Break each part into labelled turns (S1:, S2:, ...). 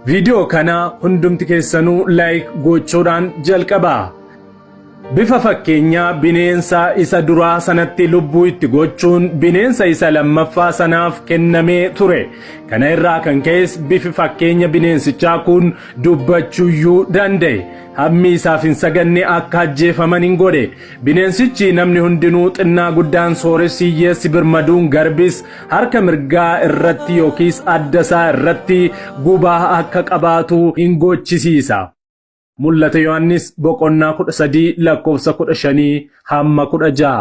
S1: Video kana hundumti keessanuu like gochuudhaan jalqabaa. Bifa fakkeenyaa bineensa isa duraa sanatti lubbuu itti gochuun bineensa isa lammaffaa sanaaf kennamee ture. Kana irraa kan ka'es bifi fakkeenya bineensichaa kun dubbachuuyyuu danda'e. Hammi isaaf hin saganne akka ajjeefaman hin godhe. Bineensichi namni hundinuu xinnaa guddaan sooressi hiyyeessi birmaduun garbis harka mirgaa irratti yookiis adda isaa irratti gubaa akka qabaatu hin gochisiisa. Mul'ata Yohaannis boqonnaa 13 lakkoofsa 15 hamma 16.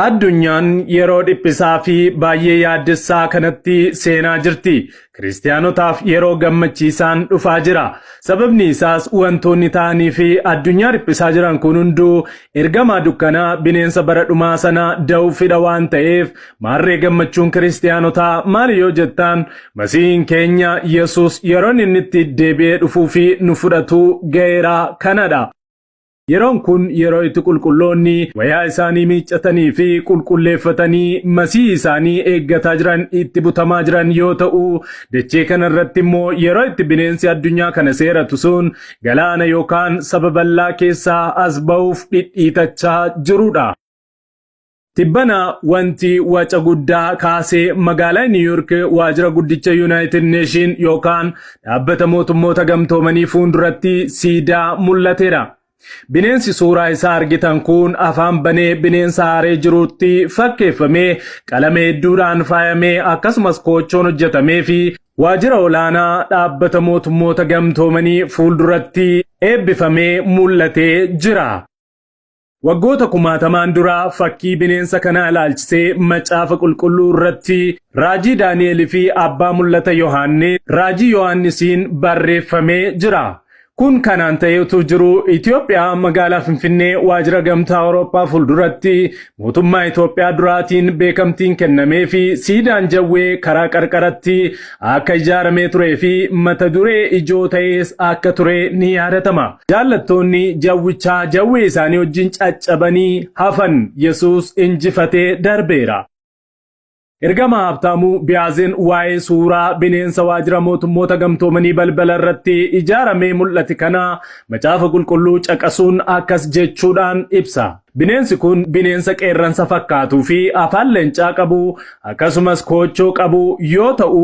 S1: Addunyaan yeroo dhiphisaa fi baay'ee yaaddessaa kanatti seenaa jirti. Kiristaanotaaf yeroo gammachiisaan dhufaa jira. Sababni isaas wantoonni ta'anii fi addunyaa dhiphisaa jiran kun hunduu ergamaa dukkanaa bineensa bara dhumaa sana da'uu fida waan ta'eef maarree gammachuun kiristaanotaa maali yoo jettaan Masiihiin keenya Yesuus yeroo inni itti deebi'ee dhufuu fi nu fudhatu ga'eera kanadha. Yeroon kun yeroo itti qulqulloonni wayaa isaanii miiccatanii fi qulqulleeffatanii Masiihii isaanii eeggataa jiran itti butamaa jiran yoo ta'u, dachee kana irratti immoo yeroo itti bineensi addunyaa kana seeratu sun galaana yookaan saba bal'aa keessaa as ba'uuf dhidhiitachaa jirudha. Tibbana wanti waca guddaa kaasee magaalaa New York waajjira guddicha United Nation yookaan dhaabbata mootummoota gamtoomanii fuulduratti siidaa mul'ateera. Bineensi suuraa isaa argitan kun afaan banee bineensa haaree jirutti fakkeeffamee qalama hedduudhaan faayamee akkasumas koochoon hojjetamee fi waajjira olaanaa dhaabbata mootummoota gamtoomanii fuulduratti eebbifamee mul'atee jira. Waggoota kumaatamaan dura fakkii bineensa kanaa ilaalchisee macaafa qulqulluu irratti raajii Daani'eel fi abbaa mul'ata Yohaannis raajii Yohaannisiin barreeffamee jira. Kun kanaan ta'etu jiru Itoophiyaa magaalaa Finfinnee waajjira gamtaa Awurooppaa fuulduratti mootummaa Itoophiyaa duraatiin beekamtiin kennamee fi siidaan jawwee karaa qarqaratti akka ijaaramee turee fi mata duree ijoo ta'es akka ture ni yaadatama. Jaallattoonni jawwichaa jawwee isaanii wajjin caccabanii hafan Yesuus injifatee darbeera. Ergamaa Habtaamuu Biyaazeen waa'ee suuraa bineensa waajjira mootummoota gamtoomanii balbala irratti ijaaramee mul'ate kana macaafa qulqulluu caqasuun akkas jechuudhaan ibsa. Bineensi kun bineensa qeerransa fakkaatuu fi afaan leencaa qabu akkasumas koochoo qabu yoo ta'u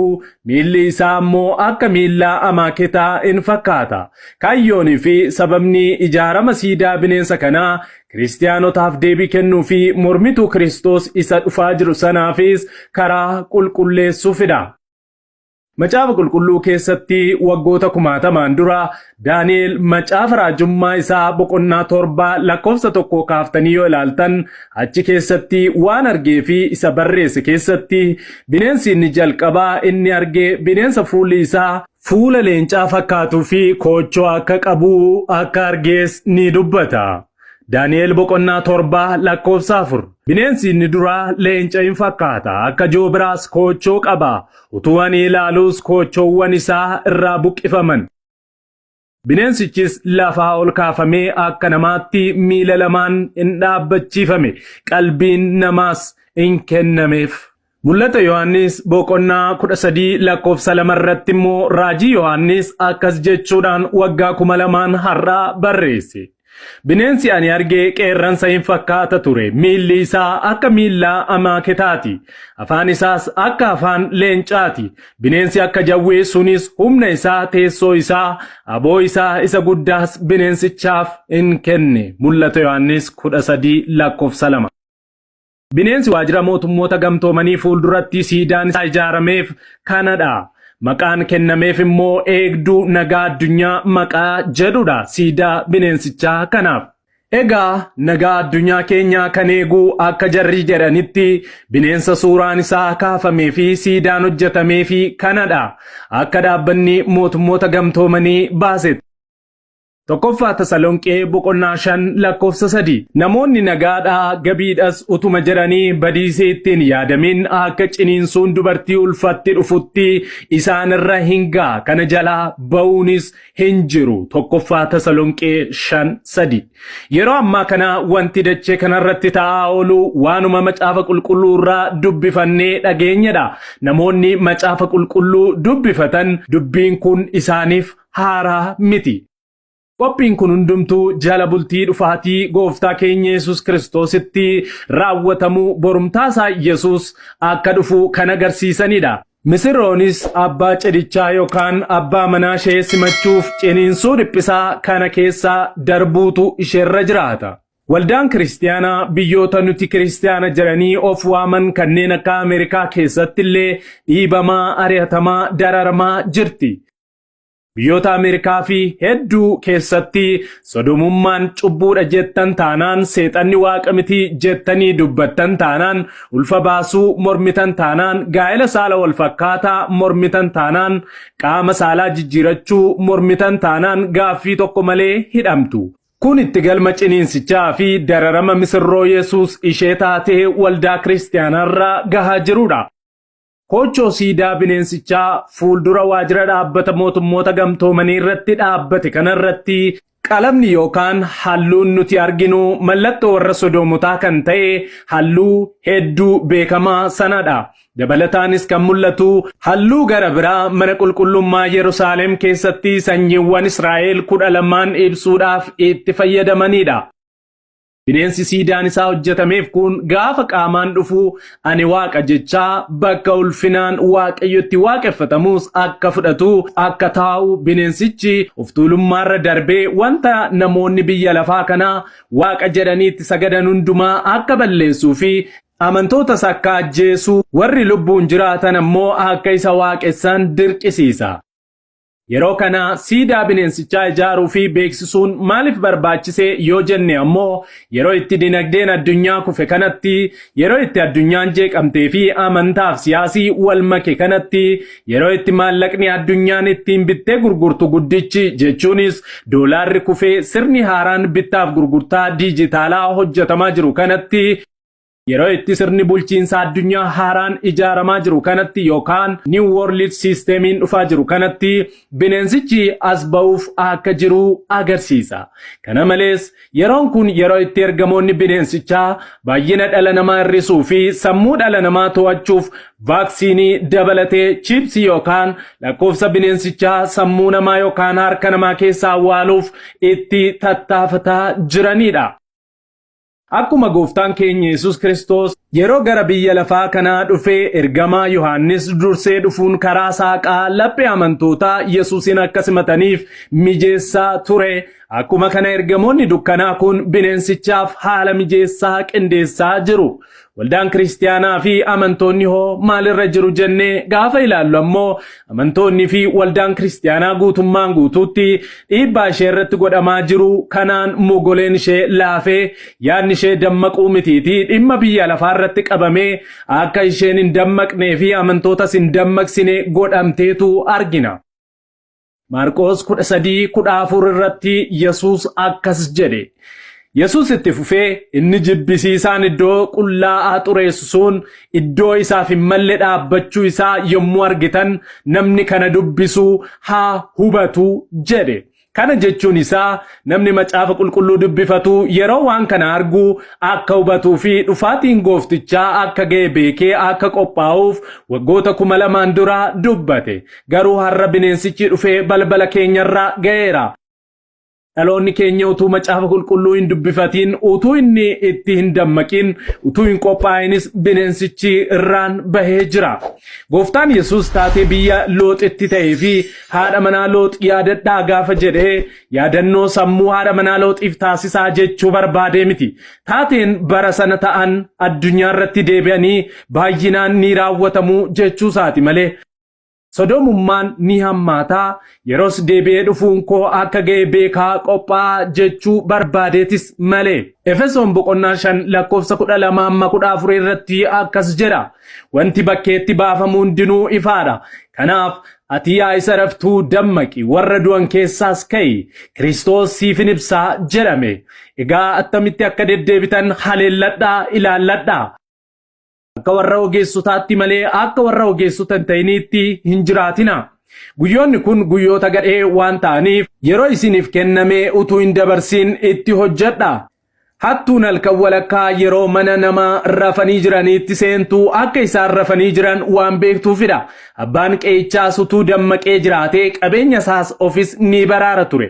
S1: miilli isaa immoo akka miilla amaaketaa in fakkaata. Kaayyoonii fi sababni ijaarama siidaa bineensa kanaa kiristaanotaaf deebii kennuu fi mormituu Kiristoos isa dhufaa jiru sanaafis karaa qulqulleessuufidha. Macaafa qulqulluu keessatti waggoota kumaatamaan dura Daani'eel macaafa raajummaa isaa boqonnaa 7 lakkoofsa 1 kaaftanii yoo ilaaltan achi keessatti waan argee fi isa barreesse keessatti bineensi inni jalqabaa inni argee bineensa fuulli isaa fuula leencaa fakkaatuu fi koochoo akka qabu akka argees ni dubbata. Daani'eel boqonnaa 7 lakkoofsa 4. Bineensi inni duraa leenca hin fakkaata akka joobiraas koochoo qaba. Utuu ani ilaaluus koochoowwan isaa irraa buqqifaman. Bineensichis lafaa ol kaafamee akka namaatti miila lamaan hin dhaabbachiifame. Qalbiin namaas hin kennameef. Mul'ata Yohaannis boqonnaa 13 lakkoofsa 2 irratti immoo raajii Yohaannis akkas jechuudhaan waggaa 2000 har'aa barreesse. Bineensi ani argee qeerransa hin fakkaata ture. Miilli isaa akka miilla amaaketaati. Afaan isaas akka afaan leencaati. Bineensi akka jawwee sunis humna isaa teessoo isaa aboo isaa isa guddaas bineensichaaf hin kenne. Mul'ata Yohaannis 13 lakkoofsa 2. Bineensi waajjira mootummoota gamtoomanii fuulduratti siidaan isaa ijaarameef kanadha. Maqaan kennameef immoo eegduu nagaa addunyaa maqaa jedhudha siidaa bineensichaa kanaaf. Egaa nagaa addunyaa keenyaa kan eegu akka jarri jedhanitti bineensa suuraan isaa kaafamee fi siidaan hojjetamee fi kanadha. Akka dhaabbanni mootummoota gamtoomanii baasetti. Tokkoffaa Tasalonqee boqonnaa 5:3. Namoonni nagaadhaa gabiidhas utuma jiranii badiisee ittiin yaadamin akka ciniinsuun dubartii ulfatti dhufutti isaan irra hin ga'a. Kana jalaa ba'uunis hin jiru. Tokkoffaa Tasalonqee 5:3. Yeroo ammaa kana wanti dachee kanarratti ta'aa oolu waanuma macaafa qulqulluu irraa dubbifannee dhageenyadha. Namoonni macaafa qulqulluu dubbifatan dubbiin kun isaaniif haaraa miti. Qophiin kun hundumtuu jala bultii dhufaatii gooftaa keenya Yesus Kiristoositti raawwatamu borumtaasaa Yesus akka dhufu kan agarsiisanidha. Misirroonis abbaa cidichaa yookaan abbaa manaa ishee simachuuf ciniinsuu dhiphisaa kana keessaa darbuutu isheerra jiraata. Waldaan kiristaanaa biyyoota nuti kiristaana jedhanii of waaman kanneen akka Ameerikaa keessatti illee dhiibamaa, ari'atamaa, dararamaa jirti. Biyyoota Ameerikaa fi hedduu keessatti sodomummaan cubbuudha jettan taanaan, seexanni waaqa miti jettanii dubbattan taanaan, ulfa baasuu mormitan taanaan, gaa'ela saala wal fakkaataa mormitan taanaan, qaama saalaa jijjiirachuu mormitan taanaan gaaffii tokko malee hidhamtu. Kun itti galma ciniinsichaa fi dararama misirroo Yesus ishee taatee waldaa kiristaanaarra gahaa jirudha. Kochoo siidaa bineensichaa fuuldura waajjira dhaabbata mootummoota gamtoomanii irratti dhaabbate kanarratti qalamni yookaan halluun nuti arginu mallattoo warra sodoomotaa kan ta'e halluu hedduu beekamaa sanadha. Dabalataanis kan mul'atu halluu gara biraa mana qulqullummaa Yerusaalem keessatti sanyiiwwan Israa'el 12 ibsuudhaaf itti fayyadamanidha. Bineensi siidaan isaa hojjetameef kun gaafa qaamaan dhufu ani waaqa jechaa bakka ulfinaan waaqayyotti waaqeffatamus akka fudhatu akka taa'u bineensichi of tuulummaarra darbee wanta namoonni biyya lafaa kanaa waaqa jedhaniitti sagadan hundumaa akka balleessuu fi amantootas akka ajjeesu warri lubbuun jiraatan ammoo akka isa waaqessan dirqisiisa. Yeroo kana siidaa bineensichaa ijaaruu fi beeksisuun maaliif barbaachise yoo jenne ammoo yeroo itti dinagdeen addunyaa kufe kanatti, yeroo itti addunyaan jeeqamtee fi amantaaf siyaasii wal make kanatti, yeroo itti maallaqni addunyaan ittiin bittee gurgurtu guddichi jechuunis doolaarri kufee sirni haaraan bittaaf gurgurtaa diijitaalaa hojjetamaa jiru kanatti, yeroo itti sirni bulchiinsa addunyaa haaraan ijaaramaa jiru kanatti yookaan New World Systemiin dhufaa jiru kanatti bineensichi as ba'uuf akka jiru agarsiisa. Kana malees yeroon kun yeroo itti ergamoonni bineensichaa baay'ina dhala namaa hir'isuu fi sammuu dhala namaa to'achuuf vaaksiinii dabalatee chiipsii yookaan lakkoofsa bineensichaa sammuu namaa yookaan harka namaa keessaa awwaaluuf itti tattaafataa jiranidha. Akkuma gooftaan keenya Yesus Kiristoos yeroo gara biyya lafaa kanaa dhufee ergamaa Yohaannis dursee dhufuun karaa saaqaa laphee amantootaa Yesuusin akka simataniif mijeessaa ture. Akkuma kana ergamoonni dukkanaa kun bineensichaaf haala mijeessaa qindeessaa jiru. Waldaan kiristaanaa fi amantoonni hoo maalirra jiru jennee gaafa ilaallu ammoo amantoonni fi waldaan kiristaanaa guutummaan guutuutti dhiibbaa ishee irratti godhamaa jiru kanaan mogoleen ishee laafee yaadni ishee dammaquu mitiitii dhimma biyya lafaa irratti qabamee akka isheen hin dammaqnee fi amantootas hin dammaqsine godhamteetu argina. Maarqos 13:14 irratti Yesus akkas jedhe. Yesus itti fufee inni jibbisiisaan iddoo qullaa'aa xureessu sun iddoo isaaf hin malle dhaabbachuu isaa yommuu argitan namni kana dubbisu haa hubatu jedhe. Kana jechuun isaa namni macaafa qulqulluu dubbifatu yeroo waan kana argu akka hubatuu fi dhufaatiin gooftichaa akka ga'e beekee akka qophaa'uuf waggoota 2000 dura dubbate. Garuu har'a bineensichi dhufee balbala keenyarra ga'eera. Dhaloonni keenya utuu macaafa qulqulluu hin dubbifatiin, utuu inni itti hin dammaqin, utuu hin qophaa'inis bineensichi irraan bahee jira. Gooftaan Yesus taatee biyya Looxitti ta'ee fi haadha manaa Loox yaadadhaa gaafa jedhee yaadannoo sammuu haadha manaa Looxiif taasisaa jechuu barbaadee miti. Taateen bara sana ta'an addunyaa irratti deebi'anii baay'inaan ni raawwatamu jechuu isaati malee. Sodomummaan ni hammaataa yeroos deebi'ee dhufuun koo akka ga'e beekaa qophaa jechuu barbaadeetis malee. Efesoon boqonnaa 5:12-14 irratti akkas jedha. Wanti bakkeetti baafamu hundinuu ifaadha. Kanaaf ati yaa isa raftuu dammaqi warra du'an keessaas ka'i Kiristoos siifin ibsaa jedhame. Egaa attamitti akka deddeebitan haleelladhaa ilaalladhaa. Akka warra ogeessotaatti malee akka warra ogeessotan ta'iniitti hin jiraatina. Guyyoonni kun guyyoota gadhee waan ta'aniif yeroo isiniif kenname utuu hin dabarsin itti hojjedha. Hattuun halkan walakkaa yeroo mana namaa rafanii jiraniitti seentuu akka isaan rafanii jiran waan beektuufidha. Abbaan qe'ichaas utuu dammaqee jiraatee qabeenya isaas ofis ni baraara ture.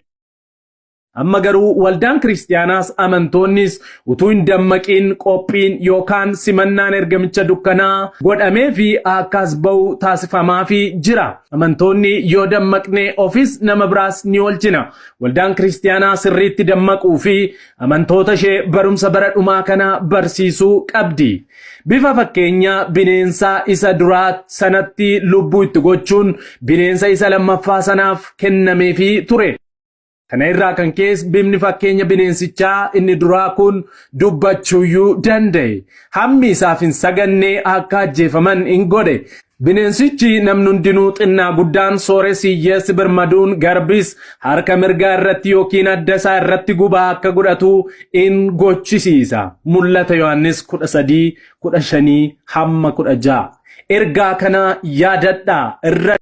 S1: Amma garuu waldaan kiristaanaas amantoonnis utuu hin dammaqiin qophiin yookaan simannaan ergamicha dukkanaa godhamee fi akkas ba'u taasifamaa fi jira. Amantoonni yoo dammaqne ofis nama biraas ni oolchina. Waldaan kiristaanaa sirriitti dammaquu fi amantoota ishee barumsa bara dhumaa kana barsiisuu qabdi. Bifa fakkeenya bineensaa isa duraa sanatti lubbuu itti gochuun bineensa isa lammaffaa sanaaf kennameefii ture. Kana irraa kan keessa bifni fakkeenya bineensichaa inni duraa kun dubbachuuyyuu danda'e. Hammi isaaf hin sagannee akka ajjeefaman hin godhe. Bineensichi namni hundinuu xinnaa guddaan sooressi hiyyeessi birmaduun garbis harka mirgaa irratti yookiin adda isaa irratti gubaa akka godhatu in gochisiisa. Mul'ata Yohaannis 13:15-16. Ergaa kana yaadadhaa irra